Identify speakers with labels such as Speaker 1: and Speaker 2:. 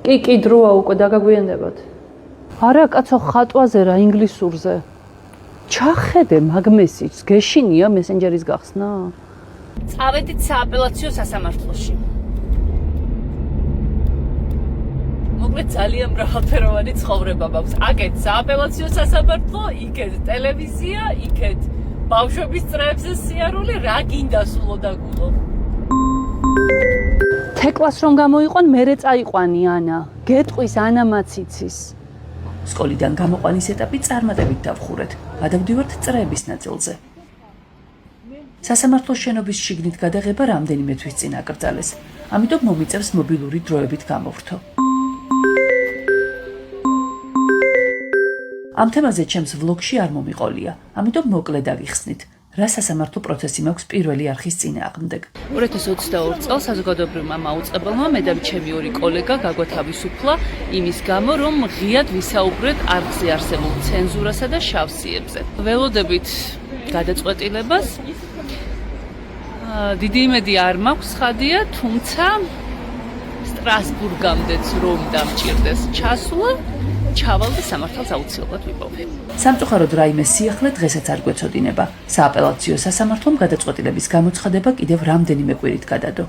Speaker 1: კი, დროა უკვე დაგაგვიანდებათ. არა, კაცო, ხატვაზე რა, ინგლისურზე. ჩახედე მაგ მესიჯს, გეშინია მესენჯერის გახსნა?
Speaker 2: წავედით სააპელაციო სასამართლოში. მოკლედ ძალიან მრავალფეროვანი ცხოვრება მაქვს. აქეთ სააპელაციო სასამართლო, იქეთ ტელევიზია, იქეთ ბავშვების წრეებზე სიარული, რა გინდა სულო დაგულო.
Speaker 1: თეკლას რომ გამოიყვან, მერე წაიყვანი ანა. გეტყვის ანა მაციცის.
Speaker 3: სკოლიდან გამოყვანის ეტაპი წარმატებით დავხურეთ. გადავდივართ წრეების ნაწილზე. სასამართლოს შენობის შიგნით გადაღება რამდენიმე თვის წინ აკრძალეს. ამიტომ მომიწევს მობილური დროებით გამოვრთო. ამ თემაზე ჩემს ვლოგში არ მომიყოლია, ამიტომ მოკლედ აღიხსნით. რა სასამართლო პროცესი მაქვს პირველი არხის წინააღმდეგ.
Speaker 2: 2022 წელს საზოგადოებრივმა მაუწყებელმა მე და ჩემი ორი კოლეგა გაგვათავისუფლა იმის გამო, რომ ღიად ვისაუბრეთ არხზე არსებულ ცენზურასა და შავსიებზე. ველოდებით გადაწყვეტილებას. დიდი იმედი არ მაქვს ხადია, თუმცა სტრასბურგამდეც რომ დამჭირდეს ჩასვლა, ჩავალ და სამართალს აუცილებლად ვიპოვე.
Speaker 3: სამწუხაროდ რაიმე სიახლე დღესაც არ გვეცოდინება. სააპელაციო სასამართლომ გადაწყვეტილების გამოცხადება კიდევ რამდენიმე კვირით გადადო.